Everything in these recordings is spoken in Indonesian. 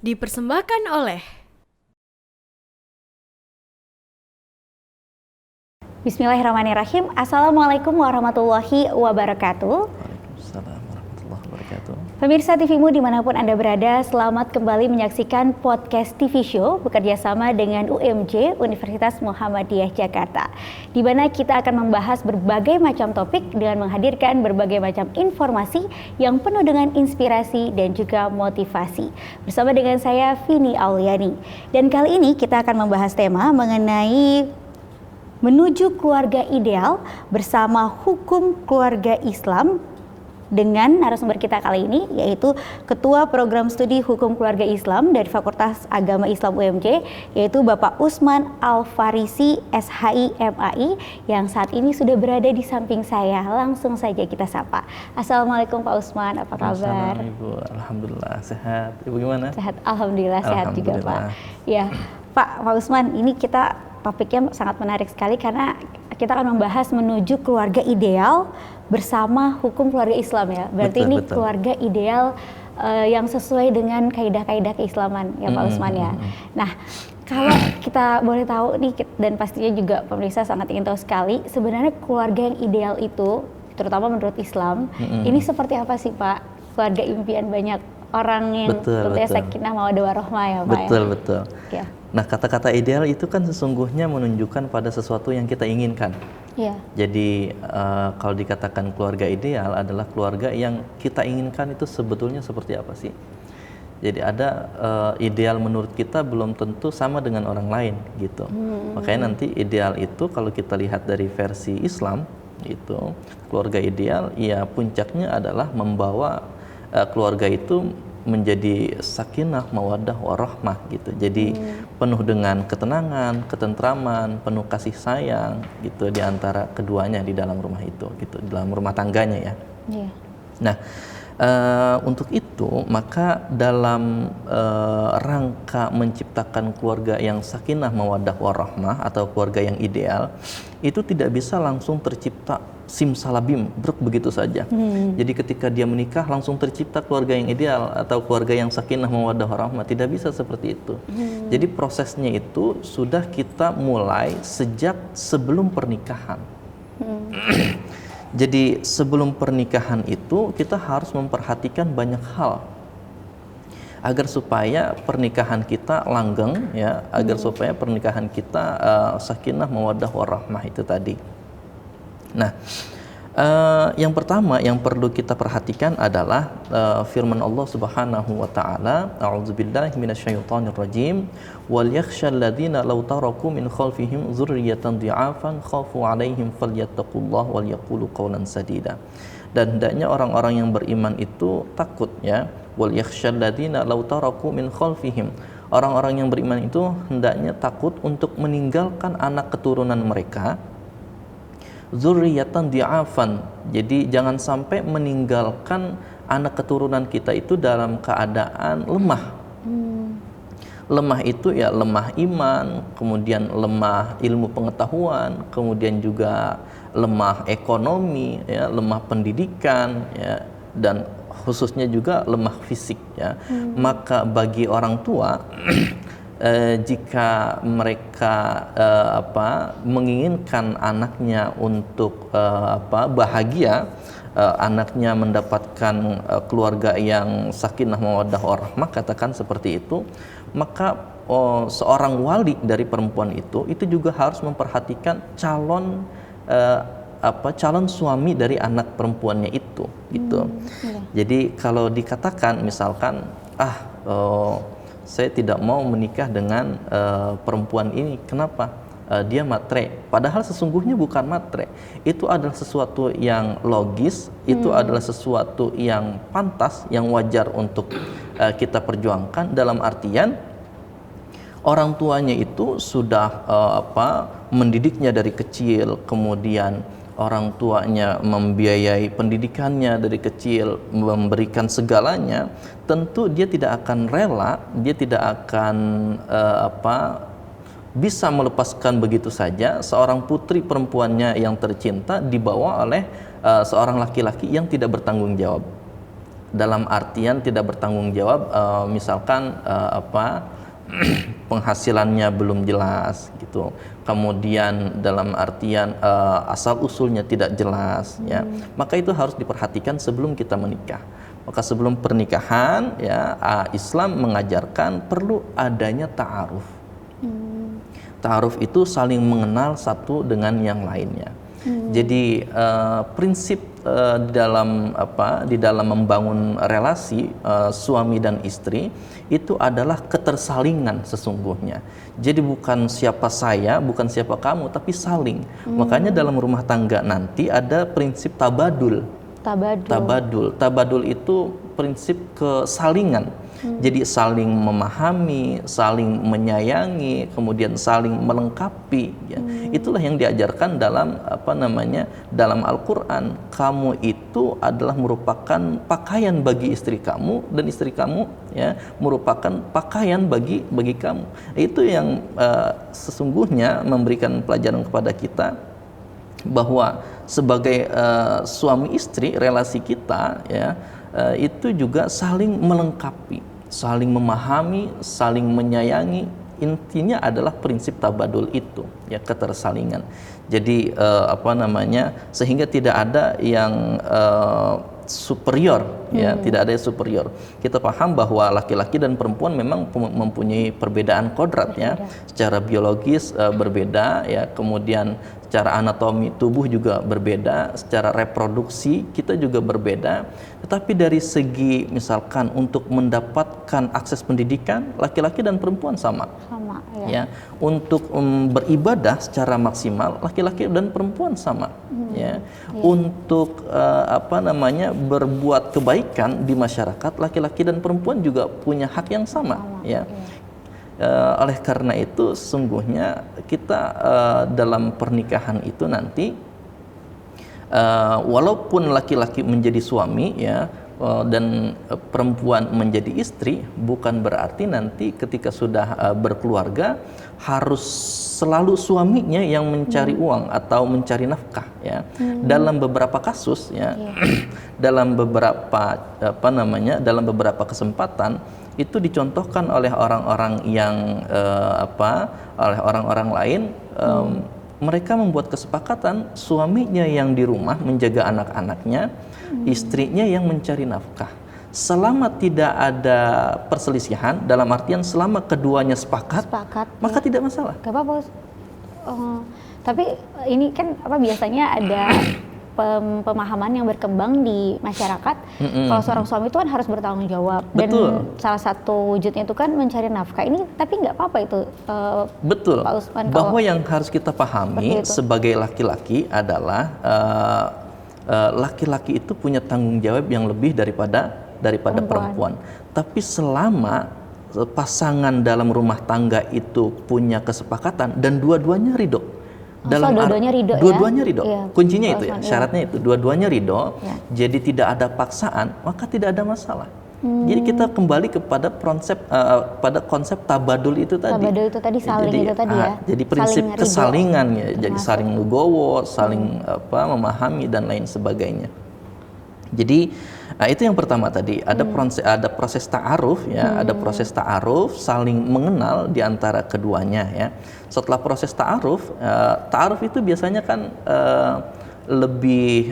Dipersembahkan oleh Bismillahirrahmanirrahim. Assalamualaikum warahmatullahi wabarakatuh. Waalaikumsalam warahmatullahi wabarakatuh. Pemirsa TVmu dimanapun Anda berada, selamat kembali menyaksikan podcast TV Show bekerja sama dengan UMJ Universitas Muhammadiyah Jakarta, di mana kita akan membahas berbagai macam topik dengan menghadirkan berbagai macam informasi yang penuh dengan inspirasi dan juga motivasi. Bersama dengan saya Vini Auliani. Dan kali ini kita akan membahas tema mengenai menuju keluarga ideal bersama hukum keluarga Islam dengan narasumber kita kali ini, yaitu Ketua Program Studi Hukum Keluarga Islam dari Fakultas Agama Islam UMJ, yaitu Bapak Usman Al-Farisi SHI MAI, yang saat ini sudah berada di samping saya. Langsung saja kita sapa. Assalamualaikum Pak Usman, apa kabar? Ibu, alhamdulillah sehat. Ibu gimana? Sehat, alhamdulillah sehat juga Pak. Ya, Pak Usman, ini topiknya sangat menarik sekali karena kita akan membahas menuju keluarga ideal bersama hukum keluarga Islam ya. Berarti betul. Keluarga ideal yang sesuai dengan kaidah-kaidah keislaman ya Pak Usman ya. Nah, kalau kita boleh tahu nih, dan pastinya juga pemirsa sangat ingin tahu sekali, sebenarnya keluarga yang ideal itu, terutama menurut Islam, ini seperti apa sih Pak? Keluarga impian banyak orang yang sakinah mawaddah warahmah ya Pak. Betul. Ya. Nah, kata-kata ideal itu kan sesungguhnya menunjukkan pada sesuatu yang kita inginkan. Ya. Jadi kalau dikatakan keluarga ideal adalah keluarga yang kita inginkan itu sebetulnya seperti apa sih? Jadi ada ideal menurut kita belum tentu sama dengan orang lain gitu. Makanya nanti ideal itu kalau kita lihat dari versi Islam itu, keluarga ideal ya puncaknya adalah membawa keluarga itu menjadi sakinah mawaddah warahmah gitu. Jadi penuh dengan ketenangan, ketentraman, penuh kasih sayang gitu di antara keduanya di dalam rumah itu gitu, di dalam rumah tangganya ya. Nah, untuk itu maka dalam rangka menciptakan keluarga yang sakinah mawaddah warahmah atau keluarga yang ideal itu tidak bisa langsung tercipta simsalabim begitu saja. Jadi ketika dia menikah langsung tercipta keluarga yang ideal atau keluarga yang sakinah mawaddah warahmah, tidak bisa seperti itu. Jadi prosesnya itu sudah kita mulai sejak sebelum pernikahan. Jadi sebelum pernikahan itu kita harus memperhatikan banyak hal agar supaya pernikahan kita langgeng ya, agar supaya pernikahan kita sakinah mawaddah warahmah itu tadi. Nah, yang pertama yang perlu kita perhatikan adalah firman Allah Subhanahu wa taala, a'udzubillahi minasyaitonir rajim, wal yakhshal ladzina law taraku min khalfihim dzurriyyatan dhi'afan khafu 'alaihim falyattaqullaha wal yaqulu qawlan sadida. Dan hendaknya orang-orang yang beriman itu takut ya, wal yakhshal ladzina law taraku min khalfihim. Orang-orang yang beriman itu hendaknya takut untuk meninggalkan anak keturunan mereka dzurriyyatan dhi'afan. Jadi jangan sampai meninggalkan anak keturunan kita itu dalam keadaan lemah. Lemah itu ya lemah iman, kemudian lemah ilmu pengetahuan, kemudian juga lemah ekonomi ya, lemah pendidikan ya, dan khususnya juga lemah fisik ya. Maka bagi orang tua jika mereka menginginkan anaknya untuk bahagia, anaknya mendapatkan keluarga yang sakinah mawaddah warahmah, katakan seperti itu, maka seorang wali dari perempuan itu juga harus memperhatikan calon suami dari anak perempuannya itu gitu. Jadi kalau dikatakan misalkan saya tidak mau menikah dengan perempuan ini. Kenapa? Dia matre. Padahal sesungguhnya bukan matre. Itu adalah sesuatu yang logis, itu adalah sesuatu yang pantas, yang wajar untuk kita perjuangkan. Dalam artian orang tuanya itu sudah mendidiknya dari kecil, kemudian orang tuanya membiayai pendidikannya dari kecil, memberikan segalanya, tentu dia tidak akan rela, dia tidak akan bisa melepaskan begitu saja seorang putri perempuannya yang tercinta dibawa oleh seorang laki-laki yang tidak bertanggung jawab. dalam artian tidak bertanggung jawab, misalkan penghasilannya belum jelas gitu, kemudian dalam artian asal usulnya tidak jelas, ya, maka itu harus diperhatikan sebelum kita menikah. Maka sebelum pernikahan, ya, Islam mengajarkan perlu adanya ta'aruf. Ta'aruf itu saling mengenal satu dengan yang lainnya. Jadi prinsip di dalam membangun relasi suami dan istri itu adalah ketersalingan sesungguhnya. Jadi bukan siapa saya, bukan siapa kamu, tapi saling. Makanya dalam rumah tangga nanti ada prinsip tabadul. Tabadul itu prinsip kesalingan. Jadi saling memahami, saling menyayangi, kemudian saling melengkapi, ya. Itulah yang diajarkan dalam dalam Al-Qur'an. Kamu itu adalah merupakan pakaian bagi istri kamu, dan istri kamu, ya, merupakan pakaian bagi kamu. Itu yang sesungguhnya memberikan pelajaran kepada kita bahwa sebagai suami istri, relasi kita, ya, itu juga saling melengkapi, saling memahami, saling menyayangi. Intinya adalah prinsip tabadul itu, ya, ketersalingan. Jadi sehingga tidak ada yang superior, ya, tidak ada yang superior. Kita paham bahwa laki-laki dan perempuan memang mempunyai perbedaan kodrat, ya, secara biologis berbeda, ya, kemudian secara anatomi tubuh juga berbeda, secara reproduksi kita juga berbeda. Tetapi dari segi misalkan untuk mendapatkan akses pendidikan, laki-laki dan perempuan sama, ya. Untuk beribadah secara maksimal, laki-laki dan perempuan sama, ya. Untuk berbuat kebaikan di masyarakat, laki-laki dan perempuan juga punya hak yang sama, ya. Oleh karena itu sesungguhnya kita dalam pernikahan itu nanti walaupun laki-laki menjadi suami, ya, dan perempuan menjadi istri, bukan berarti nanti ketika sudah berkeluarga harus selalu suaminya yang mencari uang atau mencari nafkah, ya. Dalam beberapa kasus, ya, dalam beberapa dalam beberapa kesempatan itu dicontohkan oleh orang-orang yang oleh orang-orang lain. Mereka membuat kesepakatan suaminya yang di rumah menjaga anak-anaknya, istrinya yang mencari nafkah. Selama tidak ada perselisihan, dalam artian selama keduanya sepakat, maka tidak masalah. Gak apa-apa. Tapi ini kan biasanya ada pemahaman yang berkembang di masyarakat. Kalau seorang suami itu kan harus bertanggung jawab. Betul. Dan salah satu wujudnya itu kan mencari nafkah. Ini tapi nggak apa-apa itu. Betul. Pak Usman, bahwa yang harus kita pahami sebagai laki-laki adalah laki-laki itu punya tanggung jawab yang lebih daripada perempuan. Tapi selama pasangan dalam rumah tangga itu punya kesepakatan dan dua-duanya ridho. Dua-duanya ridho. Ya? Kuncinya itu, ya, syaratnya itu dua-duanya ridho. Ya. Jadi tidak ada paksaan, maka tidak ada masalah. Jadi kita kembali kepada konsep tabadul itu tadi. Tabadul itu tadi, saling itu tadi, ya. Jadi prinsip kesalingan, ya. Jadi saling legowo, saling memahami dan lain sebagainya. Jadi itu yang pertama tadi, ada proses ta'aruf, ya, ada proses ta'aruf, saling mengenal di antara keduanya, ya. Setelah proses ta'aruf, ta'aruf itu biasanya kan lebih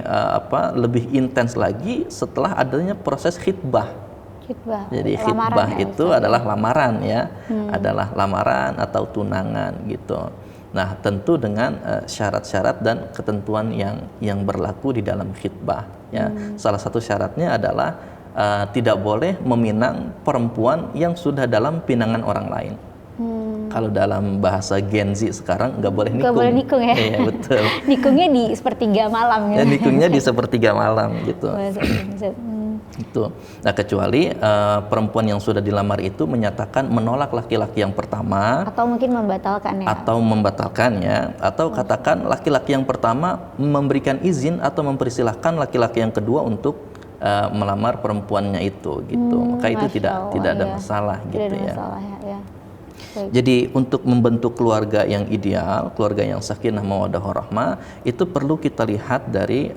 intens lagi setelah adanya proses khitbah. Jadi khitbah itu adalah lamaran, ya, adalah lamaran atau tunangan gitu. Nah, tentu dengan syarat-syarat dan ketentuan yang berlaku di dalam khitbah, ya. Salah satu syaratnya adalah tidak boleh meminang perempuan yang sudah dalam pinangan orang lain. Kalau dalam bahasa Gen Z sekarang nggak boleh nikung. Nggak boleh nikung, ya. Iya, betul. Nikungnya di sepertiga malam, ya. Nikungnya di sepertiga malam gitu. Itu. Nah, kecuali perempuan yang sudah dilamar itu menyatakan menolak laki-laki yang pertama, atau mungkin membatalkan, ya. Atau membatalkannya, atau katakan laki-laki yang pertama memberikan izin atau mempersilahkan laki-laki yang kedua untuk melamar perempuannya itu, gitu. Maka itu tidak ada masalah, gitu, ya. Ya. Jadi untuk membentuk keluarga yang ideal, keluarga yang sakinah mawaddah warahmah, itu perlu kita lihat dari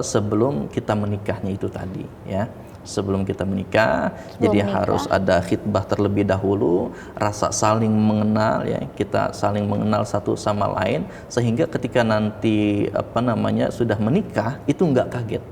sebelum kita menikahnya itu tadi, ya. sebelum kita menikah. Jadi harus ada khitbah terlebih dahulu, rasa saling mengenal ya, kita saling mengenal satu sama lain sehingga ketika nanti sudah menikah itu nggak kaget.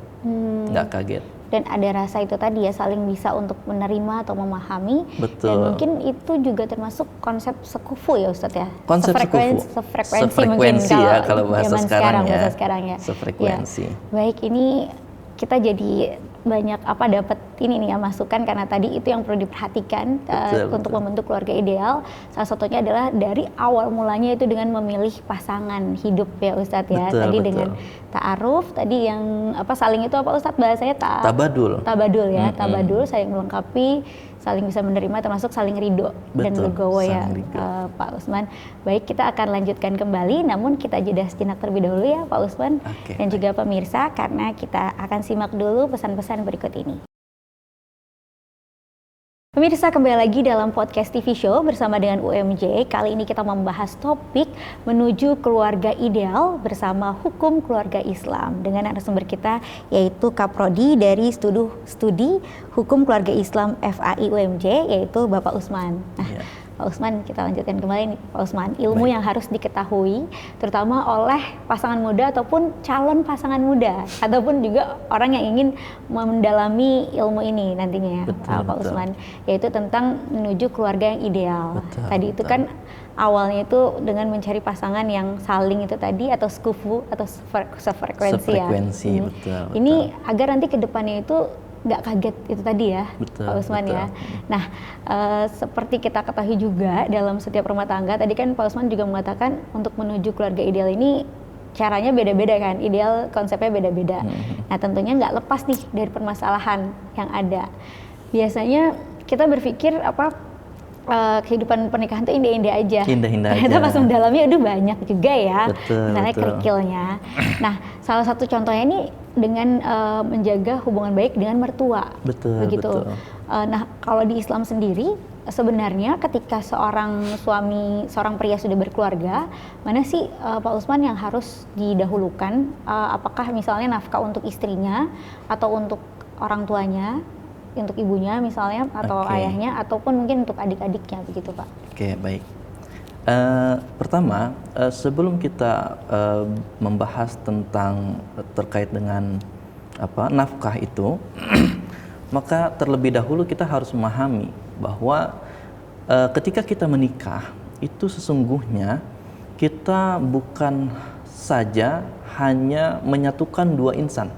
Nggak kaget. Dan ada rasa itu tadi ya, saling bisa untuk menerima atau memahami. Betul. Dan mungkin itu juga termasuk konsep sekufu ya Ustadz ya. Konsep sefrekuensi mungkin ya kalau bahasa sekarang ya. Bahasa sekarang ya. Sefrekuensi. Ya. Baik, ini kita jadi banyak dapat ini nih ya, masukan, karena tadi itu yang perlu diperhatikan untuk membentuk keluarga ideal. Salah satunya adalah dari awal mulanya itu dengan memilih pasangan hidup ya Ustadz ya. Tadi dengan ta'aruf, tadi yang saling itu apa Ustadz bahasanya? Tabadul ya, tabadul, saling melengkapi, saling bisa menerima, termasuk saling ridho dan legowo ya Pak Usman. Baik, kita akan lanjutkan kembali, namun kita jeda sejenak terlebih dahulu ya Pak Usman dan juga pemirsa, karena kita akan simak dulu pesan-pesan berikut ini. Pemirsa, kembali lagi dalam podcast TV Show bersama dengan UMJ. Kali ini kita membahas topik menuju keluarga ideal bersama hukum keluarga Islam dengan narasumber kita yaitu Kaprodi dari Studi Hukum Keluarga Islam FAI UMJ, yaitu Bapak Usman. Nah, Pak Usman, kita lanjutkan kembali nih Pak Usman, ilmu yang harus diketahui terutama oleh pasangan muda ataupun calon pasangan muda ataupun juga orang yang ingin mendalami ilmu ini nantinya ya Pak Usman, yaitu tentang menuju keluarga yang ideal. Tadi itu kan awalnya itu dengan mencari pasangan yang saling itu tadi atau sekufu atau sefrekuensi ya. Ini agar nanti ke depannya itu nggak kaget itu tadi ya Pak Usman ya. Nah, seperti kita ketahui juga dalam setiap rumah tangga, tadi kan Pak Usman juga mengatakan untuk menuju keluarga ideal ini caranya beda-beda kan, ideal konsepnya beda-beda. Nah, tentunya nggak lepas nih dari permasalahan yang ada. Biasanya kita berpikir kehidupan pernikahan itu indah-indah aja. Ternyata pas mendalami aduh banyak juga ya. Misalnya kerikilnya. Nah, salah satu contohnya ini dengan menjaga hubungan baik dengan mertua. Begitu. Nah, kalau di Islam sendiri sebenarnya ketika seorang pria sudah berkeluarga, mana sih Pak Usman yang harus didahulukan? Apakah misalnya nafkah untuk istrinya atau untuk orang tuanya, untuk ibunya misalnya atau ayahnya, ataupun mungkin untuk adik-adiknya begitu Pak? Oke, baik. Pertama, sebelum kita membahas tentang terkait dengan nafkah itu, maka terlebih dahulu kita harus memahami bahwa ketika kita menikah itu sesungguhnya kita bukan saja hanya menyatukan dua insan.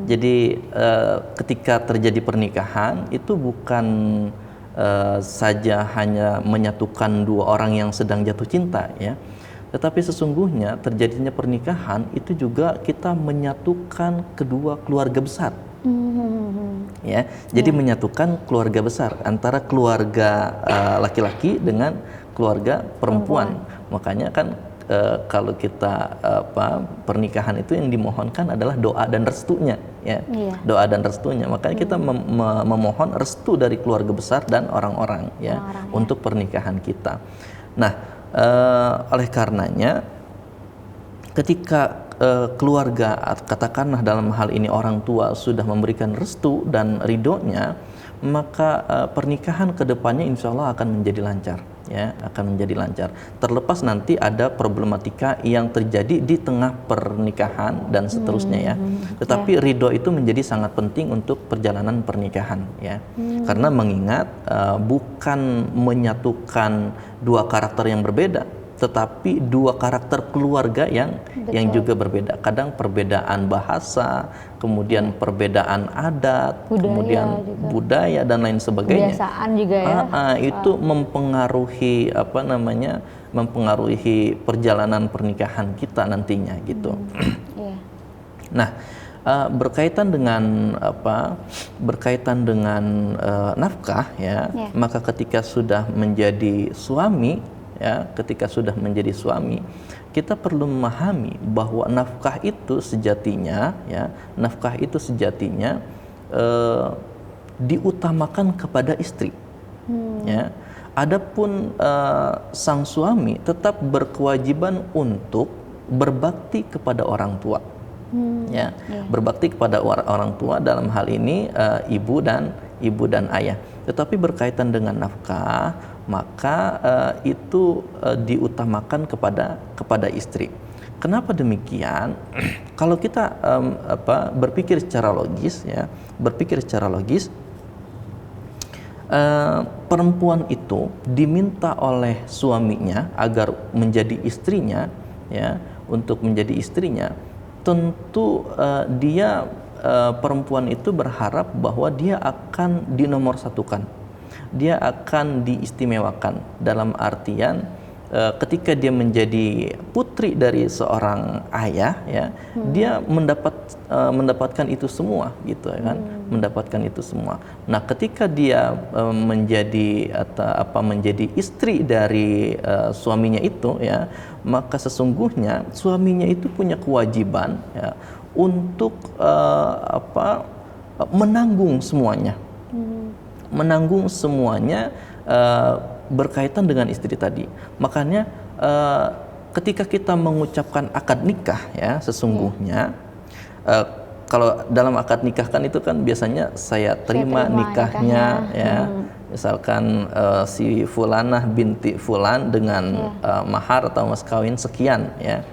Jadi ketika terjadi pernikahan itu bukan saja hanya menyatukan dua orang yang sedang jatuh cinta ya, tetapi sesungguhnya terjadinya pernikahan itu juga kita menyatukan kedua keluarga besar. Ya, jadi menyatukan keluarga besar antara keluarga laki-laki dengan keluarga perempuan. Makanya kan kalau kita pernikahan itu yang dimohonkan adalah doa dan restunya ya. Doa dan restunya, makanya kita memohon restu dari keluarga besar dan orang-orang ya untuk pernikahan kita. Nah, oleh karenanya ketika keluarga, katakanlah dalam hal ini orang tua sudah memberikan restu dan ridhonya, maka pernikahan kedepannya insya Allah akan menjadi lancar ya, akan menjadi lancar. Terlepas nanti ada problematika yang terjadi di tengah pernikahan dan seterusnya ya. Tetapi ridho itu menjadi sangat penting untuk perjalanan pernikahan ya. Karena mengingat bukan menyatukan dua karakter yang berbeda, tetapi dua karakter keluarga yang juga berbeda. Kadang perbedaan bahasa, kemudian perbedaan adat, kemudian budaya dan lain sebagainya. Kebiasaan juga ya. Itu mempengaruhi mempengaruhi perjalanan pernikahan kita nantinya gitu. Nah, berkaitan dengan nafkah ya, maka ketika sudah menjadi suami ya, ketika sudah menjadi suami, kita perlu memahami bahwa nafkah itu sejatinya diutamakan kepada istri. Ya. Adapun sang suami tetap berkewajiban untuk berbakti kepada orang tua. Ya, berbakti kepada orang tua dalam hal ini ibu dan ayah. Tetapi berkaitan dengan nafkah, maka itu diutamakan kepada istri. Kenapa demikian? Kalau kita berpikir secara logis, perempuan itu diminta oleh suaminya agar menjadi istrinya, ya, untuk menjadi istrinya. Tentu perempuan itu berharap bahwa dia akan dinomorsatukan, dia akan diistimewakan dalam artian ketika dia menjadi putri dari seorang ayah, ya, dia mendapatkan itu semua, gitu kan, mendapatkan itu semua. Nah, ketika dia menjadi istri dari suaminya itu, ya, maka sesungguhnya suaminya itu punya kewajiban, ya, untuk menanggung semuanya, berkaitan dengan istri tadi. Makanya ketika kita mengucapkan akad nikah, ya, sesungguhnya kalau dalam akad nikah kan itu kan biasanya saya terima nikahnya, ya. Misalkan si fulanah binti fulan dengan mahar atau mas kawin sekian, ya.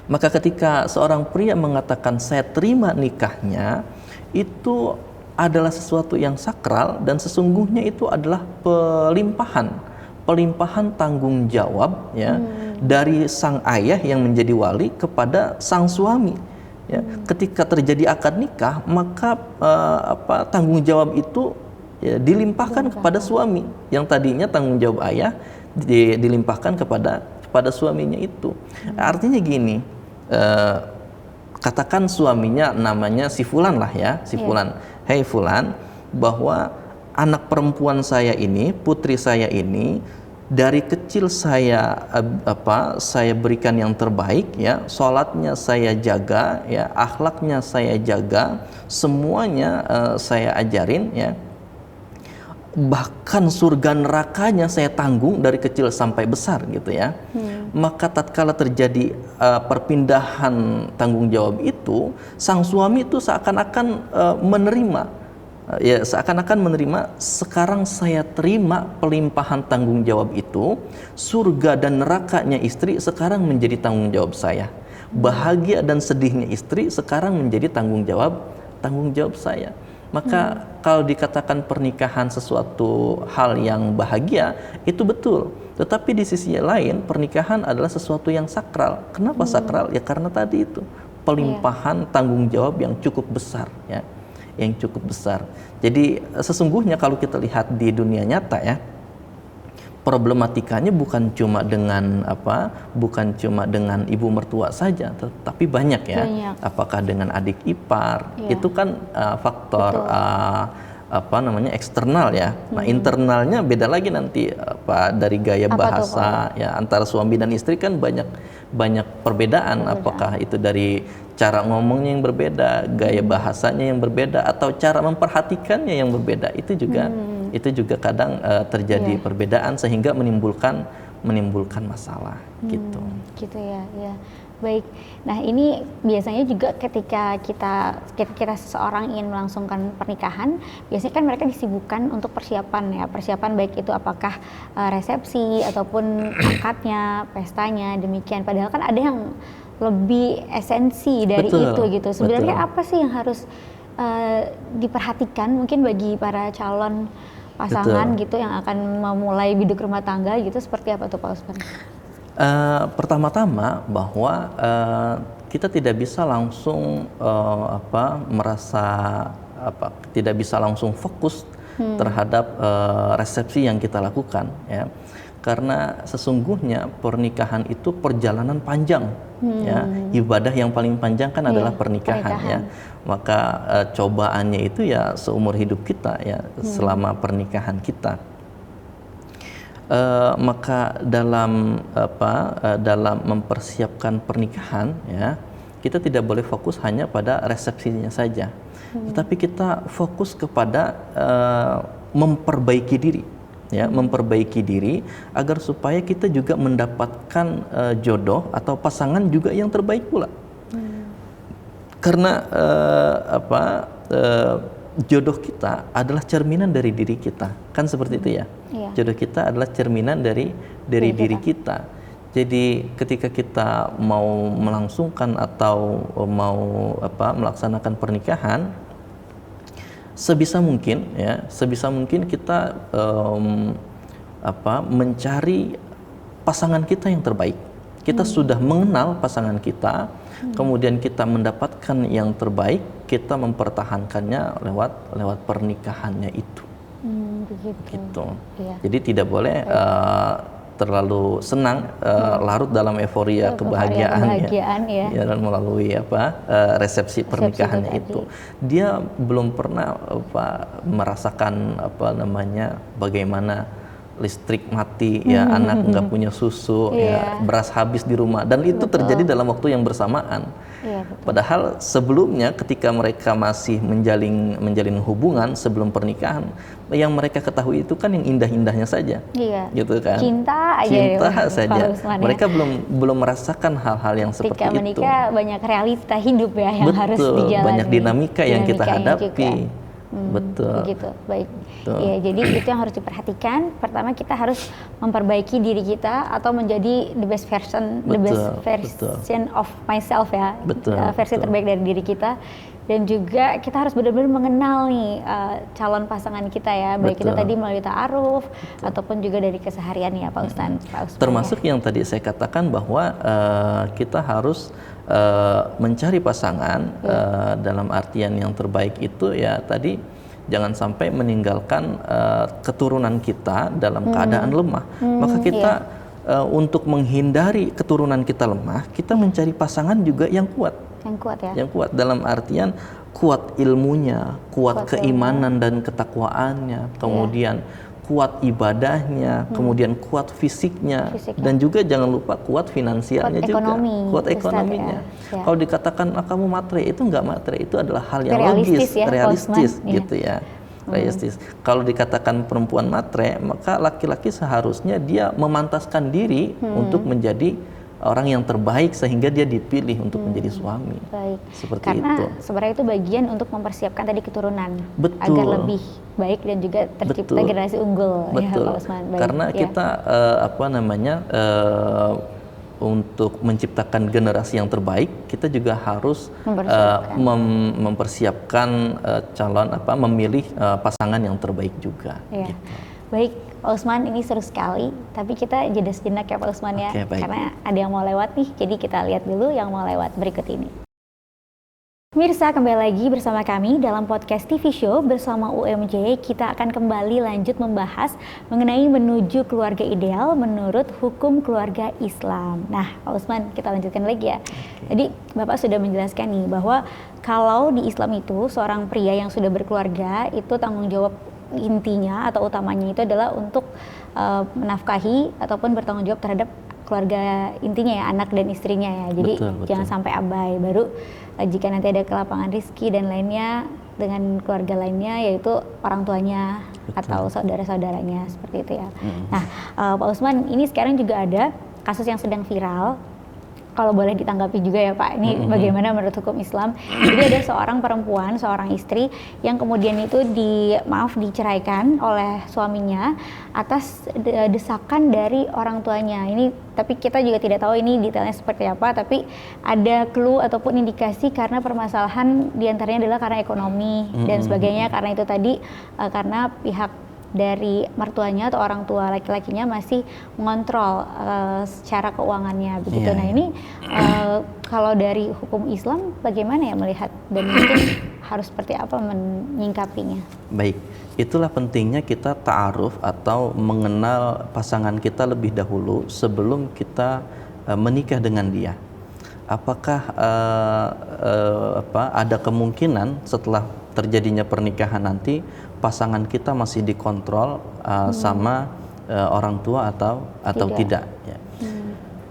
Maka ketika seorang pria mengatakan saya terima nikahnya, itu adalah sesuatu yang sakral dan sesungguhnya itu adalah pelimpahan tanggung jawab, ya, dari sang ayah yang menjadi wali kepada sang suami, ya. Ketika terjadi akad nikah, maka tanggung jawab itu, ya, dilimpahkan kepada suami. Yang tadinya tanggung jawab ayah dilimpahkan kepada suaminya itu. Artinya gini, katakan suaminya namanya si fulan lah, ya, si fulan. Hei fulan, bahwa anak perempuan saya ini, putri saya ini, dari kecil saya berikan yang terbaik, ya, sholatnya saya jaga, ya, akhlaknya saya jaga, semuanya saya ajarin, ya, bahkan surga nerakanya saya tanggung dari kecil sampai besar, gitu, ya. Maka tatkala terjadi perpindahan tanggung jawab itu, sang suami itu seakan-akan menerima, sekarang saya terima pelimpahan tanggung jawab itu, surga dan nerakanya istri sekarang menjadi tanggung jawab saya, bahagia dan sedihnya istri sekarang menjadi tanggung jawab saya. Maka kalau dikatakan pernikahan sesuatu hal yang bahagia, itu betul. Tetapi di sisi lain, pernikahan adalah sesuatu yang sakral. Kenapa sakral? Ya karena tadi itu pelimpahan tanggung jawab yang cukup besar, ya, yang cukup besar. Jadi sesungguhnya kalau kita lihat di dunia nyata, ya, problematikanya bukan cuma dengan ibu mertua saja, tetapi banyak, ya. Apakah dengan adik ipar, itu kan faktor eksternal, ya. Nah, internalnya beda lagi nanti, dari gaya bahasa, ya, antara suami dan istri kan banyak perbedaan. Apakah itu dari cara ngomongnya yang berbeda, gaya bahasanya yang berbeda, atau cara memperhatikannya yang berbeda. Itu juga kadang terjadi perbedaan sehingga menimbulkan masalah, gitu. Gitu, ya, ya. Baik. Nah, ini biasanya juga ketika kita seseorang ingin melangsungkan pernikahan, biasanya kan mereka disibukkan untuk persiapan, ya. Persiapan baik itu apakah resepsi ataupun akadnya, pestanya, demikian. Padahal kan ada yang lebih esensi dari itu, gitu. Sebenarnya apa sih yang harus diperhatikan mungkin bagi para calon pasangan gitu yang akan memulai biduk rumah tangga gitu, seperti apa tuh Pak Usman? Pertama-tama bahwa kita tidak bisa langsung tidak bisa langsung fokus terhadap resepsi yang kita lakukan, ya. Karena sesungguhnya pernikahan itu perjalanan panjang, ya. Ibadah yang paling panjang kan adalah pernikahan, ya. Maka cobaannya itu ya seumur hidup kita, ya, selama pernikahan kita. Maka dalam mempersiapkan pernikahan, ya, kita tidak boleh fokus hanya pada resepsinya saja, tetapi kita fokus kepada memperbaiki diri, ya, memperbaiki diri agar supaya kita juga mendapatkan jodoh atau pasangan juga yang terbaik pula. Karena jodoh kita adalah cerminan dari diri kita, kan seperti itu ya. Jodoh kita adalah cerminan dari diri kita. Jadi ketika kita mau melangsungkan atau mau melaksanakan pernikahan, sebisa mungkin kita mencari pasangan kita yang terbaik. Kita sudah mengenal pasangan kita, kemudian kita mendapatkan yang terbaik, kita mempertahankannya lewat pernikahannya itu. Begitu. Gitu. Jadi tidak boleh terlalu senang, larut dalam euforia kebahagiaan ya, dan melalui resepsi pernikahannya itu. Dia belum pernah merasakan bagaimana listrik mati, ya, anak nggak punya susu, ya, beras habis di rumah, dan itu terjadi dalam waktu yang bersamaan. Padahal sebelumnya ketika mereka masih menjalin hubungan sebelum pernikahan, yang mereka ketahui itu kan yang indah-indahnya saja, gitu kan? Cinta saja. Mereka belum merasakan hal-hal yang seperti itu. Ketika menikah banyak realita hidup ya yang harus dijalani. Banyak dinamika yang kita hadapi. Juga. Betul. Begitu, baik. Ya, jadi itu yang harus diperhatikan. Pertama kita harus memperbaiki diri kita atau menjadi the best version of myself ya. Versi terbaik dari diri kita. Dan juga kita harus benar-benar mengenal nih calon pasangan kita ya, baik itu tadi melalui ta'aruf ataupun juga dari keseharian ya Pak Ustadz. Termasuk yang tadi saya katakan bahwa kita harus mencari pasangan dalam artian yang terbaik itu ya tadi, jangan sampai meninggalkan keturunan kita dalam keadaan lemah. Maka kita untuk menghindari keturunan kita lemah, kita mencari pasangan juga yang kuat. Yang kuat dalam artian kuat ilmunya, kuat keimanan dan ketakwaannya, kemudian kuat ibadahnya, kemudian kuat fisiknya, dan juga jangan lupa kuat finansialnya juga, kuat ekonominya. Kalau dikatakan kamu matre, itu enggak matre, itu adalah hal yang realistis gitu ya. Realistis. Kalau dikatakan perempuan matre, maka laki-laki seharusnya dia memantaskan diri untuk menjadi orang yang terbaik sehingga dia dipilih untuk menjadi suami. Baik. Seperti karena itu. Sebenarnya itu bagian untuk mempersiapkan tadi keturunan agar lebih baik dan juga tercipta generasi unggul. Ya, Pak Usman. Baik. Karena kita untuk menciptakan generasi yang terbaik, kita juga harus mempersiapkan memilih pasangan yang terbaik juga. Gitu. Baik, Pak Usman, ini seru sekali, tapi kita jeda sejenak ya Pak Usman ya, karena ada yang mau lewat nih, jadi kita lihat dulu yang mau lewat berikut ini. Pemirsa, kembali lagi bersama kami dalam podcast TV Show bersama UMJ. Kita akan kembali lanjut membahas mengenai menuju keluarga ideal menurut hukum keluarga Islam. Nah, Pak Usman, kita lanjutkan lagi ya. Jadi Bapak sudah menjelaskan nih bahwa kalau di Islam itu seorang pria yang sudah berkeluarga itu tanggung jawab intinya atau utamanya itu adalah untuk menafkahi ataupun bertanggung jawab terhadap keluarga intinya ya, anak dan istrinya ya. Jadi jangan sampai abai. Baru jika nanti ada kelapangan rezeki dan lainnya dengan keluarga lainnya, yaitu orang tuanya atau saudara-saudaranya, seperti itu ya. Nah, Pak Usman, ini sekarang juga ada kasus yang sedang viral. Kalau boleh ditanggapi juga ya Pak, ini bagaimana menurut hukum Islam? Jadi ada seorang perempuan, seorang istri yang kemudian itu diceraikan oleh suaminya atas desakan dari orang tuanya. Ini tapi kita juga tidak tahu ini detailnya seperti apa, tapi ada clue ataupun indikasi karena permasalahan diantaranya adalah karena ekonomi dan sebagainya. Karena itu tadi karena pihak dari mertuanya atau orang tua laki-lakinya masih mengontrol secara keuangannya begitu. Nah ini kalau dari hukum Islam bagaimana ya melihat dan mungkin harus seperti apa menyingkapinya? Baik, itulah pentingnya kita ta'aruf atau mengenal pasangan kita lebih dahulu sebelum kita menikah dengan dia. Apakah ada kemungkinan setelah terjadinya pernikahan nanti pasangan kita masih dikontrol sama orang tua atau tidak ya.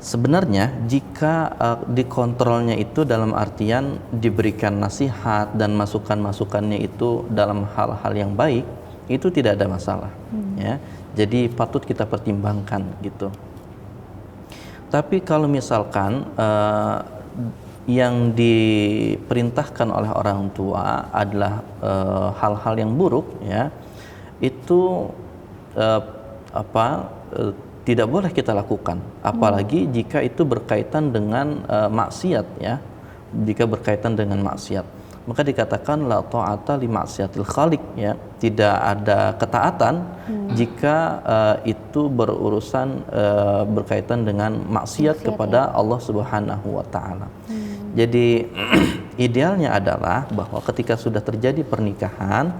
Sebenarnya jika dikontrolnya itu dalam artian diberikan nasihat dan masukan-masukannya itu dalam hal-hal yang baik, itu tidak ada masalah ya. Jadi patut kita pertimbangkan gitu. Tapi kalau misalkan yang diperintahkan oleh orang tua adalah hal-hal yang buruk, ya, itu tidak boleh kita lakukan, apalagi jika itu berkaitan dengan maksiat, ya. Jika berkaitan dengan maksiat, maka dikatakan la ta'ata li maksiatil khaliq, ya. Tidak ada ketaatan jika itu berurusan berkaitan dengan maksiat kepada Allah Subhanahu wa taala. Jadi idealnya adalah bahwa ketika sudah terjadi pernikahan,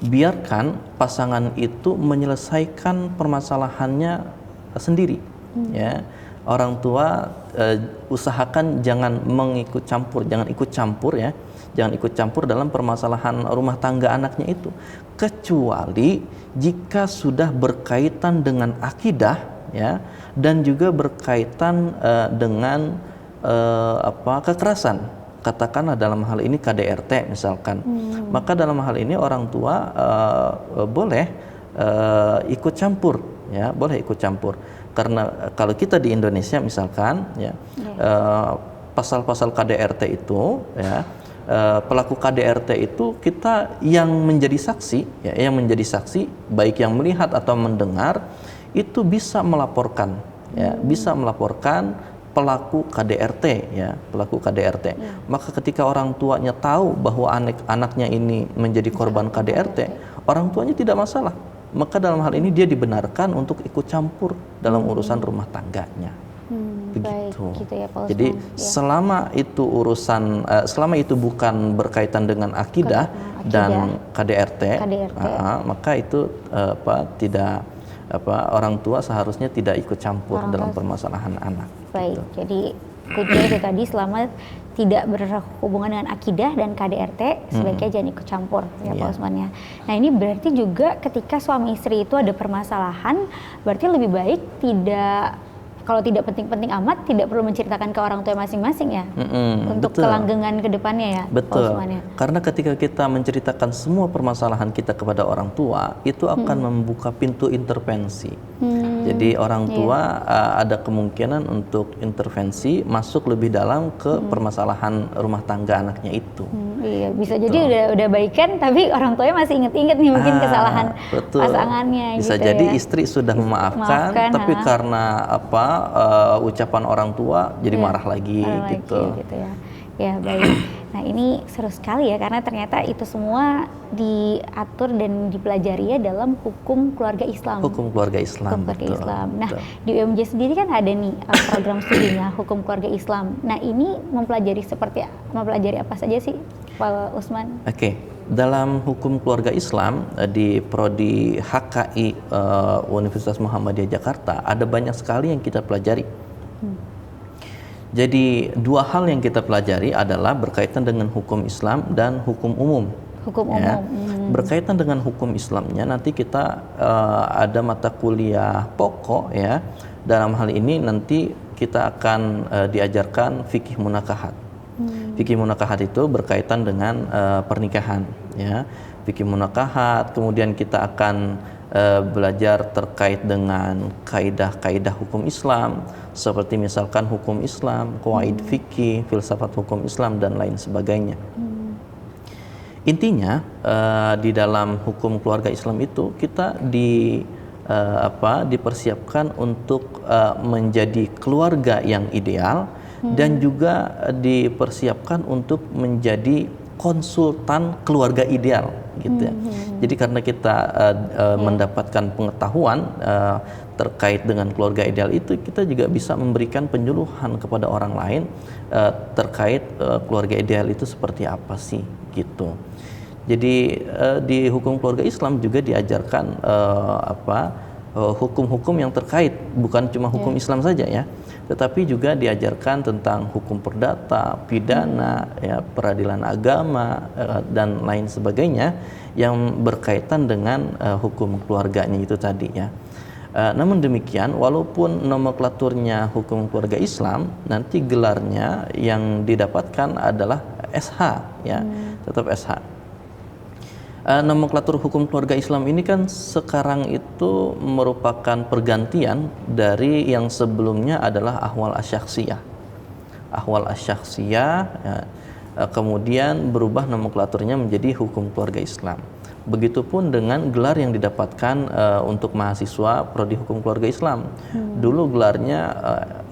biarkan pasangan itu menyelesaikan permasalahannya sendiri, ya. Orang tua usahakan jangan ikut campur, ya, jangan ikut campur dalam permasalahan rumah tangga anaknya itu, kecuali jika sudah berkaitan dengan akidah, ya, dan juga berkaitan dengan kekerasan. Katakanlah dalam hal ini KDRT misalkan, maka dalam hal ini orang tua boleh ikut campur, ya, boleh ikut campur. Karena kalau kita di Indonesia misalkan, ya, pasal-pasal KDRT itu, ya, pelaku KDRT itu kita yang menjadi saksi, ya, yang menjadi saksi baik yang melihat atau mendengar itu bisa melaporkan, ya, bisa melaporkan pelaku KDRT, ya, pelaku KDRT. Maka ketika orang tuanya tahu bahwa anaknya ini menjadi korban KDRT, orang tuanya tidak masalah. Maka dalam hal ini dia dibenarkan untuk ikut campur dalam urusan rumah tangganya. Begitu. Baik, gitu ya, Pak Usman. Jadi ya, selama itu bukan berkaitan dengan akidah dan KDRT, maka itu tidak orang tua seharusnya tidak ikut campur dalam permasalahan anak. Baik, gitu. jadi kuncinya itu tadi, selama tidak berhubungan dengan akidah dan KDRT, sebaiknya jangan ikut campur, ya, Pak Usman, ya. Nah, ini berarti juga ketika suami istri itu ada permasalahan, berarti lebih baik kalau tidak penting-penting amat, tidak perlu menceritakan ke orang tua masing-masing, ya, untuk kelanggengan ke depannya, ya. Betul. Pak Usman, ya. Karena ketika kita menceritakan semua permasalahan kita kepada orang tua, itu akan membuka pintu intervensi. Jadi orang tua ada kemungkinan untuk intervensi, masuk lebih dalam ke permasalahan rumah tangga anaknya itu. Iya, bisa jadi udah baikan, tapi orang tuanya masih inget-inget nih mungkin kesalahan pasangannya. Bisa gitu, jadi ya. Istri sudah memaafkan, tapi karena ucapan orang tua jadi marah lagi, gitu. Ya. Ya, baik. Nah, ini seru sekali ya, karena ternyata itu semua diatur dan dipelajari ya dalam hukum keluarga Islam. Hukum keluarga Islam. Hukum keluarga Islam. Nah, di UMJ sendiri kan ada nih program studinya hukum keluarga Islam. Nah, ini mempelajari apa saja sih, Pak Usman? Oke. Dalam hukum keluarga Islam di Prodi HKI Universitas Muhammadiyah Jakarta ada banyak sekali yang kita pelajari. Jadi dua hal yang kita pelajari adalah berkaitan dengan hukum Islam dan hukum umum. Hukum ya. umum. Berkaitan dengan hukum Islamnya nanti kita ada mata kuliah pokok, ya. Dalam hal ini nanti kita akan diajarkan fikih munakahat. Fikih munakahat itu berkaitan dengan pernikahan, ya. Fikih munakahat, kemudian kita akan belajar terkait dengan kaidah-kaidah hukum Islam, seperti misalkan hukum Islam, qawaid fikih, filsafat hukum Islam, dan lain sebagainya. Intinya di dalam hukum keluarga Islam itu kita dipersiapkan untuk menjadi keluarga yang ideal, dan juga dipersiapkan untuk menjadi konsultan keluarga ideal, gitu ya. Jadi karena kita mendapatkan pengetahuan terkait dengan keluarga ideal itu, kita juga bisa memberikan penyuluhan kepada orang lain terkait keluarga ideal itu seperti apa sih, gitu. Jadi di hukum keluarga Islam juga diajarkan hukum-hukum yang terkait, bukan cuma hukum Islam saja, ya, tetapi juga diajarkan tentang hukum perdata, pidana, ya, peradilan agama, dan lain sebagainya yang berkaitan dengan hukum keluarganya itu tadi, ya. Namun demikian, walaupun nomenklaturnya hukum keluarga Islam, nanti gelarnya yang didapatkan adalah SH, ya, tetap SH. Nomenklatur hukum keluarga Islam ini kan sekarang itu merupakan pergantian dari yang sebelumnya adalah ahwal asyakhsiyah. ahwal asyakhsiyah, ya. Kemudian berubah nomenklaturnya menjadi hukum keluarga Islam. Begitupun dengan gelar yang didapatkan untuk mahasiswa prodi hukum keluarga Islam. Dulu gelarnya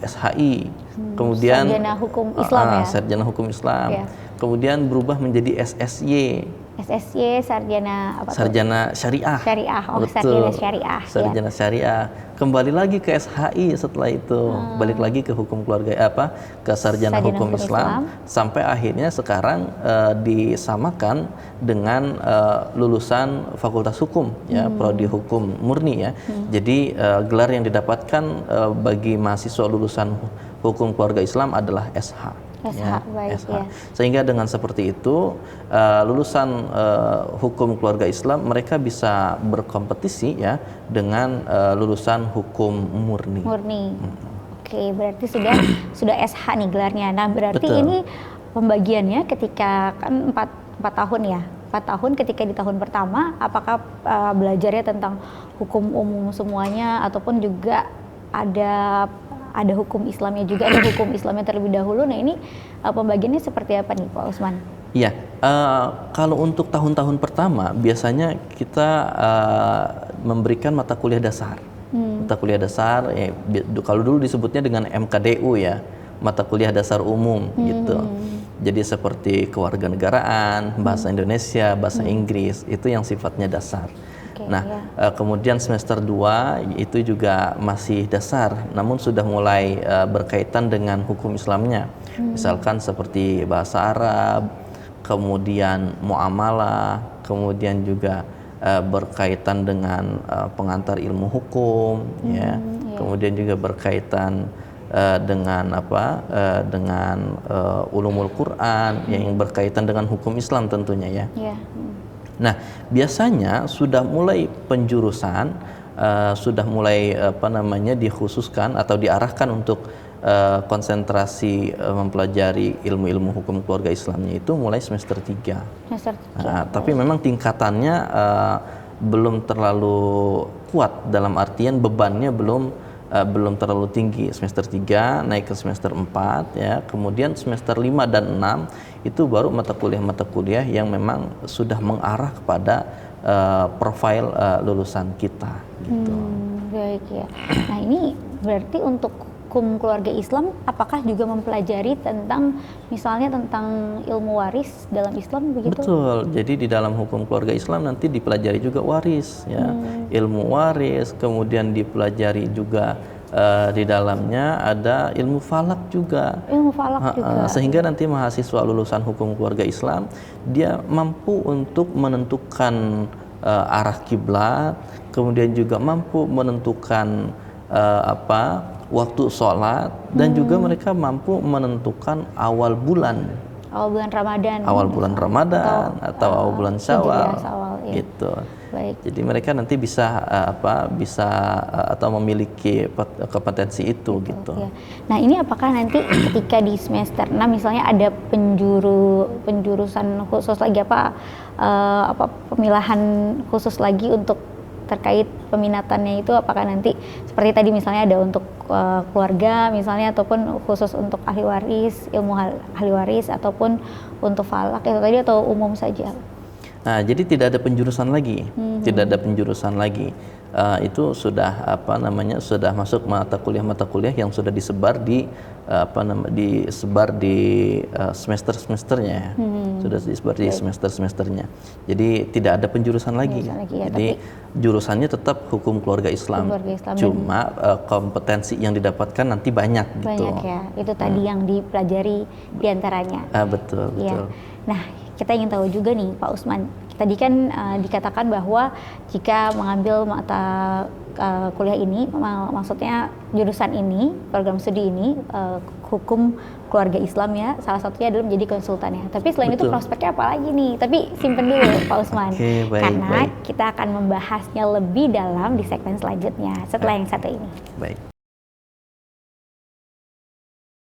SHI, kemudian sarjana hukum Islam ya. Sarjana hukum Islam. Yeah. Kemudian berubah menjadi SSY. SSY sarjana apa? Sarjana syariah. Syariah. Oh, betul. sarjana syariah. Sarjana syariah. Kembali lagi ke SHI setelah itu, balik lagi ke hukum keluarga ke sarjana hukum Islam sampai akhirnya sekarang disamakan dengan lulusan Fakultas Hukum ya, prodi hukum murni ya. Jadi gelar yang didapatkan bagi mahasiswa lulusan hukum keluarga Islam adalah SH. Ya, baik, SH. ya. Sehingga dengan seperti itu lulusan hukum keluarga Islam mereka bisa berkompetisi ya dengan lulusan hukum murni. Oke, berarti sudah SH nih gelarnya. Nah, berarti Betul. ini pembagiannya ketika kan 4 tahun ya. 4 tahun ketika di tahun pertama apakah belajarnya tentang hukum umum semuanya ataupun juga ada hukum Islamnya juga, ada hukum Islamnya terlebih dahulu. Nah ini pembagiannya seperti apa nih Pak Usman? Iya, kalau untuk tahun-tahun pertama biasanya kita memberikan mata kuliah dasar. Mata kuliah dasar, kalau dulu disebutnya dengan MKDU ya, mata kuliah dasar umum gitu. Jadi seperti kewarganegaraan, bahasa Indonesia, bahasa Inggris, itu yang sifatnya dasar. Nah, kemudian semester 2 itu juga masih dasar, namun sudah mulai berkaitan dengan hukum Islamnya. Misalkan seperti bahasa Arab, kemudian muamalah, kemudian juga berkaitan dengan pengantar ilmu hukum, ya. Kemudian juga berkaitan dengan dengan ulumul Quran yang berkaitan dengan hukum Islam tentunya ya. Nah, biasanya sudah mulai penjurusan, sudah mulai dikhususkan atau diarahkan untuk konsentrasi mempelajari ilmu-ilmu hukum keluarga Islamnya itu mulai semester 3. Tapi memang tingkatannya belum terlalu kuat, dalam artian bebannya belum terlalu tinggi. Semester 3 naik ke semester 4 ya, kemudian semester 5 dan 6 itu baru mata kuliah yang memang sudah mengarah kepada profil lulusan kita gitu. Baik ya. Nah ini berarti untuk hukum keluarga Islam apakah juga mempelajari misalnya tentang ilmu waris dalam Islam begitu? Betul. Jadi di dalam hukum keluarga Islam nanti dipelajari juga waris ya. Ilmu waris, kemudian dipelajari juga di dalamnya ada ilmu falak juga. Sehingga nanti mahasiswa lulusan hukum keluarga Islam dia mampu untuk menentukan arah kiblat, kemudian juga mampu menentukan waktu sholat, dan juga mereka mampu menentukan awal bulan Ramadan, awal bulan Ramadan atau awal bulan Syawal ya. gitu. Baik. Jadi mereka nanti bisa atau memiliki kompetensi itu gitu. Ya. Nah ini apakah nanti ketika di semester 6 misalnya ada penjurusan khusus lagi pemilahan khusus lagi untuk terkait peminatannya itu, apakah nanti seperti tadi misalnya ada untuk keluarga misalnya ataupun khusus untuk ahli waris, ilmu ahli waris ataupun untuk falak itu tadi, atau umum saja? Nah, jadi tidak ada penjurusan lagi, tidak ada penjurusan lagi. Itu sudah sudah masuk mata kuliah yang sudah disebar di semester-semesternya, sudah disebar di semester-semesternya. Jadi tidak ada penjurusan lagi. Jadi jurusannya tetap hukum keluarga Islam. Cuma kompetensi yang didapatkan nanti banyak gitu. Banyak ya. Itu tadi yang dipelajari diantaranya. Betul. Nah, kita ingin tahu juga nih Pak Usman, tadi kan dikatakan bahwa jika mengambil mata kuliah ini, maksudnya jurusan ini, program studi ini, hukum keluarga Islam ya, salah satunya adalah menjadi konsultan ya. Tapi selain itu prospeknya apa lagi nih? Tapi simpen dulu Pak Usman, karena kita akan membahasnya lebih dalam di segmen selanjutnya setelah yang satu ini. Baik.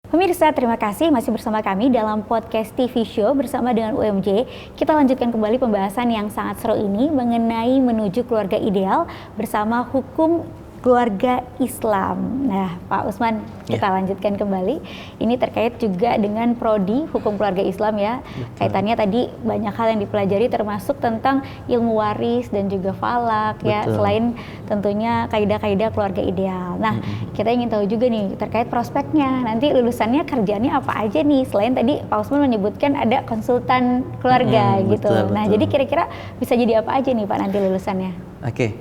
Pemirsa, terima kasih masih bersama kami dalam podcast TV Show bersama dengan UMJ. Kita lanjutkan kembali pembahasan yang sangat seru ini mengenai menuju keluarga ideal bersama hukum keluarga Islam. Nah, Pak Usman, kita lanjutkan kembali. Ini terkait juga dengan prodi hukum keluarga Islam ya. Betul. Kaitannya tadi banyak hal yang dipelajari termasuk tentang ilmu waris dan juga falak. Betul. Ya, selain tentunya kaidah-kaidah keluarga ideal. Nah, kita ingin tahu juga nih terkait prospeknya. Nanti lulusannya kerjaannya apa aja nih? Selain tadi Pak Usman menyebutkan ada konsultan keluarga gitu. Betul, nah, jadi kira-kira bisa jadi apa aja nih Pak nanti lulusannya? Oke,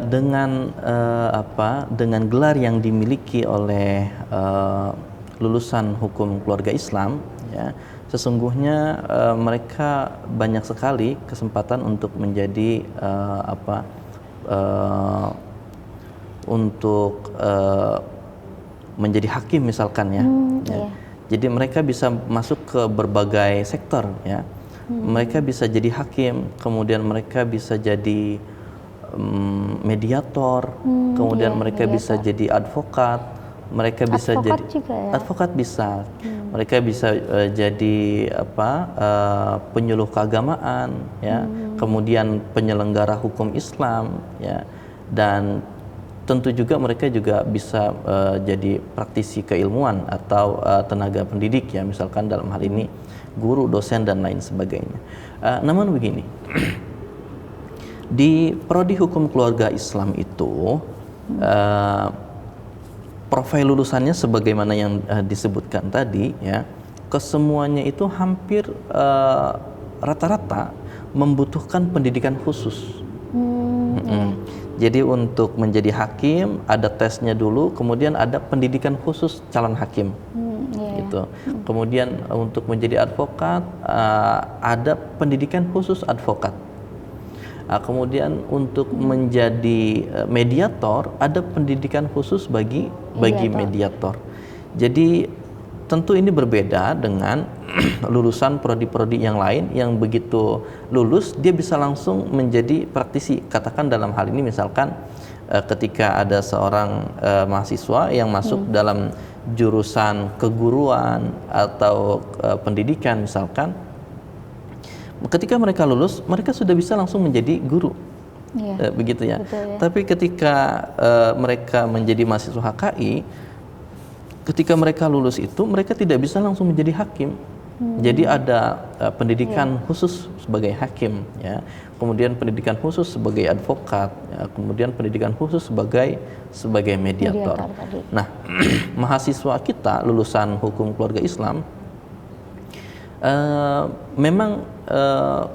dengan gelar yang dimiliki oleh lulusan hukum keluarga Islam, ya, sesungguhnya mereka banyak sekali kesempatan untuk menjadi menjadi hakim misalkan ya. Ya. Jadi mereka bisa masuk ke berbagai sektor ya. Mereka bisa jadi hakim, kemudian mereka bisa jadi mediator, kemudian mereka bisa jadi advokat, mereka bisa jadi advokat bisa, mereka bisa jadi penyuluh keagamaan, ya, kemudian penyelenggara hukum Islam, ya, dan tentu juga mereka juga bisa jadi praktisi keilmuan atau tenaga pendidik ya, misalkan dalam hal ini guru, dosen dan lain sebagainya. Namun begini. Di prodi hukum keluarga Islam itu profil lulusannya sebagaimana yang disebutkan tadi ya, kesemuanya itu hampir rata-rata membutuhkan pendidikan khusus. Jadi untuk menjadi hakim ada tesnya dulu, kemudian ada pendidikan khusus calon hakim. Gitu. Kemudian untuk menjadi advokat ada pendidikan khusus advokat. Kemudian untuk menjadi mediator ada pendidikan khusus bagi mediator. Jadi tentu ini berbeda dengan lulusan prodi-prodi yang lain yang begitu lulus dia bisa langsung menjadi praktisi. Katakan dalam hal ini misalkan ketika ada seorang mahasiswa yang masuk dalam jurusan keguruan atau pendidikan misalkan, ketika mereka lulus, mereka sudah bisa langsung menjadi guru, begitu ya. Betul, ya. Tapi ketika mereka menjadi mahasiswa HKI, ketika mereka lulus itu, mereka tidak bisa langsung menjadi hakim. Jadi ada pendidikan khusus sebagai hakim, ya. Kemudian pendidikan khusus sebagai advokat, ya. Kemudian pendidikan khusus sebagai mediator. Nah, mahasiswa kita lulusan hukum keluarga Islam, memang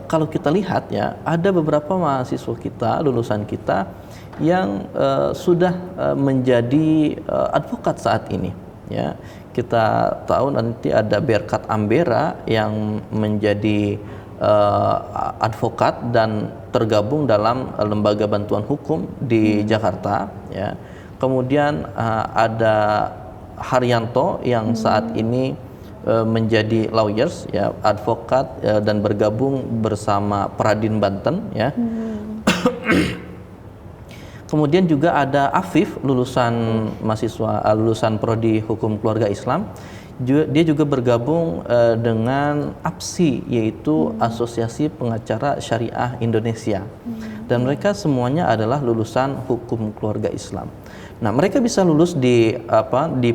kalau kita lihat ya, ada beberapa mahasiswa kita, lulusan kita yang sudah menjadi advokat saat ini ya. Kita tahu nanti ada Berkat Ambera yang menjadi advokat dan tergabung dalam lembaga bantuan hukum di Jakarta ya. Kemudian ada Haryanto yang saat ini menjadi lawyers ya, advokat dan bergabung bersama Peradin Banten ya. Kemudian juga ada Afif lulusan prodi hukum keluarga Islam. Dia juga bergabung dengan APSI, yaitu Asosiasi Pengacara Syariah Indonesia. Dan mereka semuanya adalah lulusan hukum keluarga Islam. Nah, mereka bisa lulus di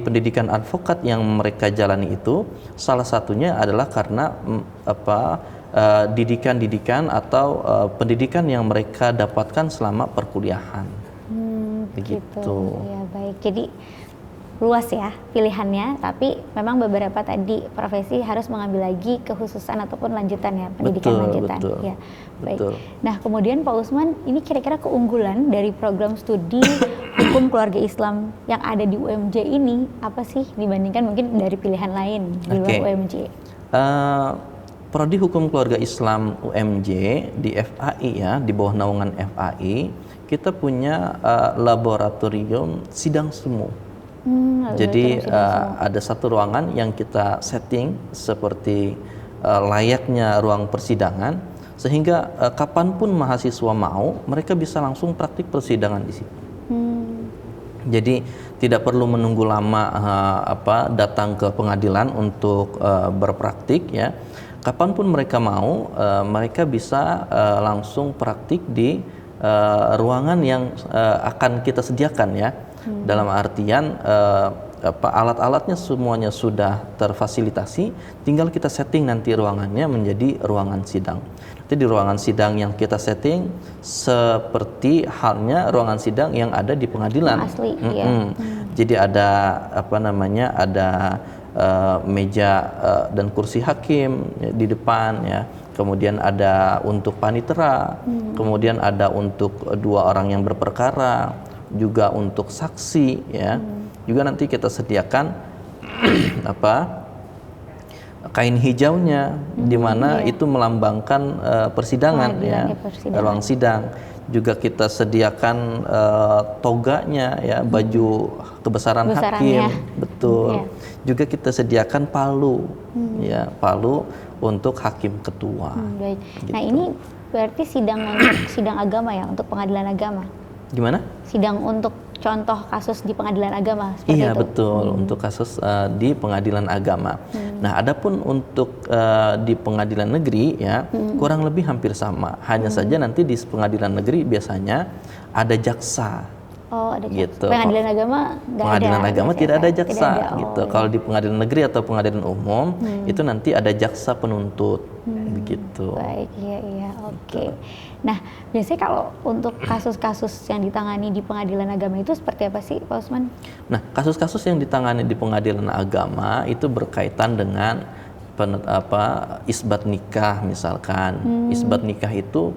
pendidikan advokat yang mereka jalani itu, salah satunya adalah karena didikan-didikan atau pendidikan yang mereka dapatkan selama perkuliahan. Begitu. Ya, baik. Jadi luas ya pilihannya, tapi memang beberapa tadi profesi harus mengambil lagi kekhususan ataupun lanjutan ya, pendidikan lanjutan. Betul, ya, baik. Betul. Nah, kemudian Pak Usman, ini kira-kira keunggulan dari program studi hukum keluarga Islam yang ada di UMJ ini apa sih dibandingkan mungkin dari pilihan lain di luar UMJ? Prodi hukum keluarga Islam UMJ di FAI ya, di bawah naungan FAI, kita punya laboratorium sidang semu. Jadi ada satu ruangan yang kita setting seperti layaknya ruang persidangan, sehingga kapanpun mahasiswa mau, mereka bisa langsung praktik persidangan di situ. Jadi tidak perlu menunggu lama datang ke pengadilan untuk berpraktik ya. Kapanpun mereka mau, mereka bisa langsung praktik di ruangan yang akan kita sediakan ya. Dalam artian alat-alatnya semuanya sudah terfasilitasi, tinggal kita setting nanti ruangannya menjadi ruangan sidang. Nanti di ruangan sidang yang kita setting seperti halnya ruangan sidang yang ada di pengadilan. Asli, iya. Jadi ada ada meja dan kursi hakim ya, di depan ya. Kemudian ada untuk panitera, kemudian ada untuk 2 orang yang berperkara, juga untuk saksi ya. Juga nanti kita sediakan kain hijaunya di mana itu melambangkan persidangan ya, ruang sidang. Juga kita sediakan toganya ya, baju kebesaran hakim, betul. Juga kita sediakan palu ya, palu untuk hakim ketua. Baik. Gitu. Nah, ini berarti sidang untuk sidang agama ya, untuk pengadilan agama. Gimana? Sidang untuk contoh kasus di pengadilan agama seperti iya, itu. betul, untuk kasus di pengadilan agama. Nah, adapun untuk di pengadilan negeri ya, kurang lebih hampir sama. Hanya saja nanti di pengadilan negeri biasanya ada jaksa. Oh, ada jaksa. Gitu. Pengadilan agama nggak ada. Pengadilan agama tidak ada jaksa tidak ada. gitu. Iya. Kalau di pengadilan negeri atau pengadilan umum itu nanti ada jaksa penuntut begitu. Baik, iya, oke. Nah, biasanya kalau untuk kasus-kasus yang ditangani di pengadilan agama itu seperti apa sih, Pak Usman? Nah, kasus-kasus yang ditangani di pengadilan agama itu berkaitan dengan isbat nikah misalkan. Isbat nikah itu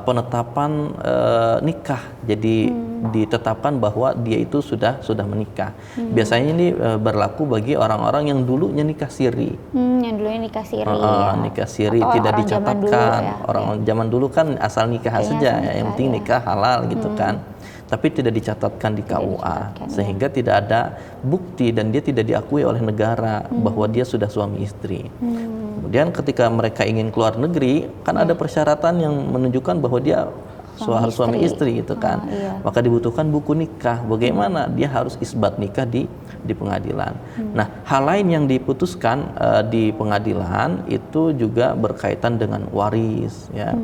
penetapan nikah. Jadi ditetapkan bahwa dia itu sudah menikah. Biasanya ini berlaku bagi orang-orang yang dulunya nikah siri. Yang dulunya nikah siri. Ya. Nikah siri atau tidak orang dicatatkan. ya. Orang zaman dulu kan asal nikah saja, ya. Yang penting nikah halal gitu kan. Tapi tidak dicatatkan di KUA, sehingga tidak ada bukti dan dia tidak diakui oleh negara bahwa dia sudah suami istri. Kemudian ketika mereka ingin keluar negeri, kan ada persyaratan yang menunjukkan bahwa dia suami istri gitu kan. Maka dibutuhkan buku nikah. Bagaimana? Dia harus isbat nikah di pengadilan. Nah, hal lain yang diputuskan di pengadilan itu juga berkaitan dengan waris ya.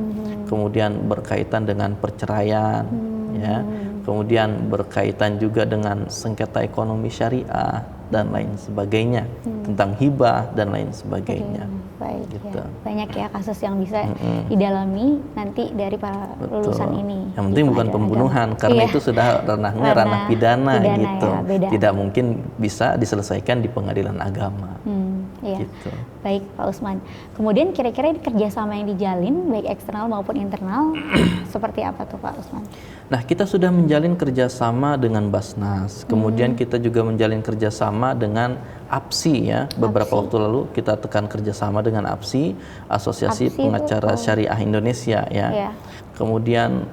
Kemudian berkaitan dengan perceraian ya. Kemudian berkaitan juga dengan sengketa ekonomi syariah dan lain sebagainya, tentang hibah dan lain sebagainya. Baik, gitu. Ya. Banyak ya kasus yang bisa didalami nanti dari para lulusan ini. Yang penting bukan pembunuhan, karena itu sudah ranah pidana gitu. Ya, tidak mungkin bisa diselesaikan di pengadilan agama. Iya. Gitu. Baik, Pak Usman. Kemudian kira-kira kerjasama yang dijalin baik eksternal maupun internal seperti apa tuh Pak Usman? Nah, kita sudah menjalin kerjasama dengan Basnas. Kemudian kita juga menjalin kerjasama dengan APSI ya. Beberapa waktu lalu kita tekan kerjasama dengan APSI, Asosiasi Pengacara Syariah Indonesia ya. Kemudian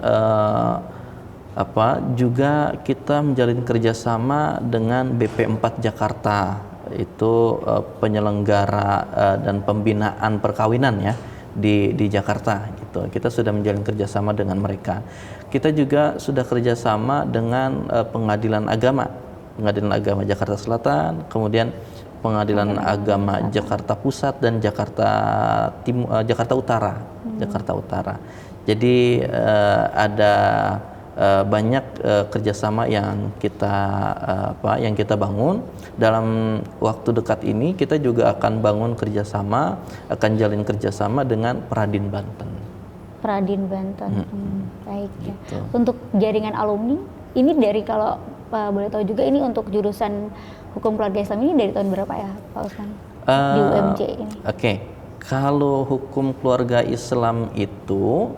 juga kita menjalin kerjasama dengan BP4 Jakarta. Itu penyelenggara dan pembinaan perkawinan ya di Jakarta gitu. Kita sudah menjalin kerjasama dengan mereka. Kita juga sudah kerjasama dengan Pengadilan Agama Jakarta Selatan, kemudian Pengadilan Agama Jakarta Pusat dan Jakarta Utara. Jadi ada banyak kerjasama yang kita bangun. Dalam waktu dekat ini kita juga akan jalin kerjasama dengan Peradin Banten. Baik ya. Untuk jaringan alumni ini dari, kalau boleh tahu juga, ini untuk jurusan hukum keluarga Islam ini dari tahun berapa ya Pak Usman di UMJ ini? Oke. Kalau hukum keluarga Islam itu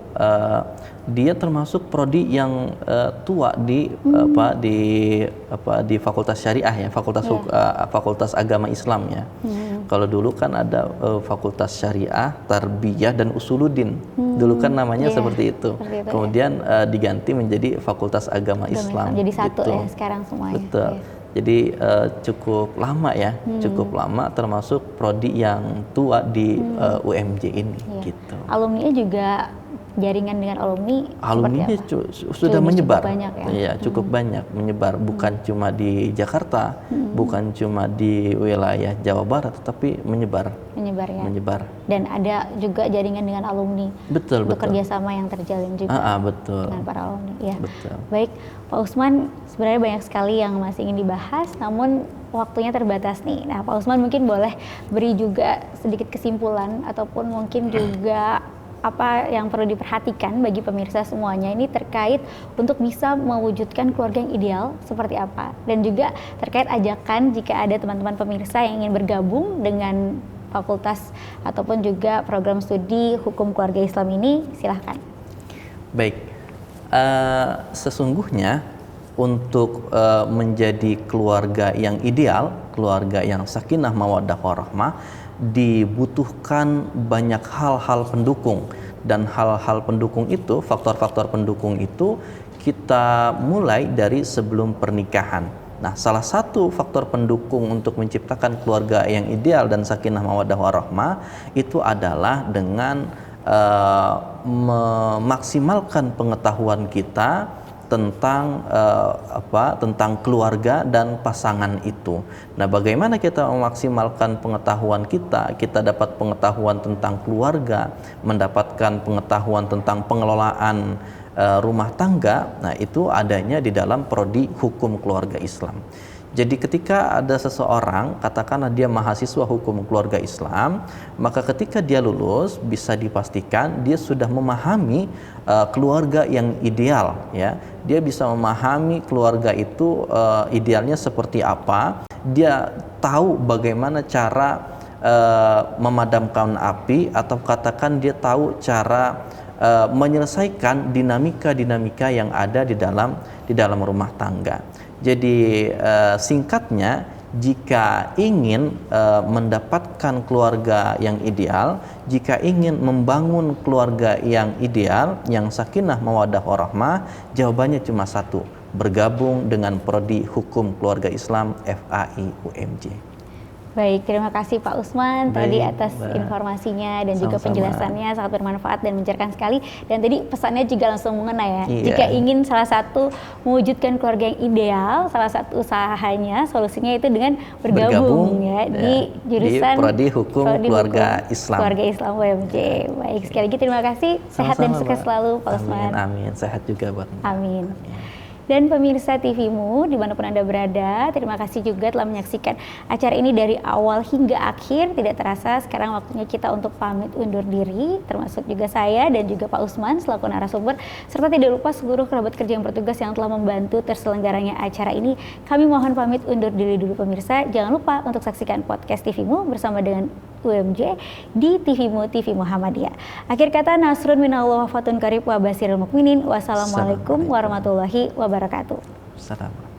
dia termasuk prodi yang tua di Fakultas Syariah ya, Fakultas Agama Islam ya. Kalau dulu kan ada Fakultas Syariah, Tarbiyah dan Usuluddin. Dulu kan namanya seperti itu. Kemudian diganti menjadi Fakultas Agama Islam. Jadi satu gitu. ya sekarang semuanya. Betul. Jadi cukup lama ya, cukup lama, termasuk prodi yang tua di UMJ ini. Gitu. Alumni juga jaringan dengan alumni alumni sudah menyebar, cukup banyak ya? Iya, cukup banyak menyebar, bukan cuma di Jakarta, bukan cuma di wilayah Jawa Barat, tetapi menyebar ya. Menyebar. Dan ada juga jaringan dengan alumni. Betul. Kerjasama yang terjalin juga betul. dengan para alumni. Ya. Betul. Baik, Pak Usman, sebenarnya banyak sekali yang masih ingin dibahas, namun waktunya terbatas nih. Nah, Pak Usman mungkin boleh beri juga sedikit kesimpulan ataupun mungkin juga apa yang perlu diperhatikan bagi pemirsa semuanya ini terkait untuk bisa mewujudkan keluarga yang ideal seperti apa, dan juga terkait ajakan jika ada teman-teman pemirsa yang ingin bergabung dengan fakultas ataupun juga program studi hukum keluarga Islam ini, silahkan. Baik, sesungguhnya untuk menjadi keluarga yang ideal, keluarga yang sakinah mawaddah warahmah, dibutuhkan banyak hal-hal pendukung, dan hal-hal pendukung itu, faktor-faktor pendukung itu kita mulai dari sebelum pernikahan. Nah, salah satu faktor pendukung untuk menciptakan keluarga yang ideal dan sakinah mawaddah warahmah itu adalah dengan memaksimalkan pengetahuan kita tentang tentang keluarga dan pasangan itu. Nah, bagaimana kita memaksimalkan pengetahuan kita? Kita dapat pengetahuan tentang keluarga, mendapatkan pengetahuan tentang pengelolaan rumah tangga. Nah, itu adanya di dalam prodi hukum keluarga Islam. Jadi ketika ada seseorang, katakanlah dia mahasiswa hukum keluarga Islam, maka ketika dia lulus bisa dipastikan dia sudah memahami keluarga yang ideal, ya. Dia bisa memahami keluarga itu idealnya seperti apa. Dia tahu bagaimana cara memadamkan api, atau katakan dia tahu cara menyelesaikan dinamika-dinamika yang ada di dalam rumah tangga. Jadi singkatnya, jika ingin mendapatkan keluarga yang ideal, jika ingin membangun keluarga yang ideal, yang sakinah mawaddah warahmah, jawabannya cuma satu: bergabung dengan prodi hukum keluarga Islam FAI UMJ. Baik, terima kasih Pak Usman tadi atas informasinya dan juga penjelasannya, sangat bermanfaat dan mencerahkan sekali. Dan tadi pesannya juga langsung mengena ya. Iya. Jika ingin salah satu mewujudkan keluarga yang ideal, salah satu usahanya, solusinya itu dengan bergabung ya di jurusan prodi hukum keluarga Islam. Keluarga Islam UMJ. Baik, sekali lagi terima kasih. Sehat dan sukses selalu Pak Usman. Amin, sehat juga buat. Amin. Dan pemirsa TVmu dimanapun Anda berada, terima kasih juga telah menyaksikan acara ini dari awal hingga akhir. Tidak terasa sekarang waktunya kita untuk pamit undur diri, termasuk juga saya dan juga Pak Usman selaku narasumber, serta tidak lupa seluruh kerabat kerja yang bertugas yang telah membantu terselenggaranya acara ini. Kami mohon pamit undur diri dulu pemirsa. Jangan lupa untuk saksikan podcast TVmu bersama dengan UMJ di TVmu TV Muhammadiyah. Akhir kata, nasrun minallah wa fatun qarib wa basirul mukminin. Wassalamualaikum warahmatullahi wabarakatuh. Assalamualaikum.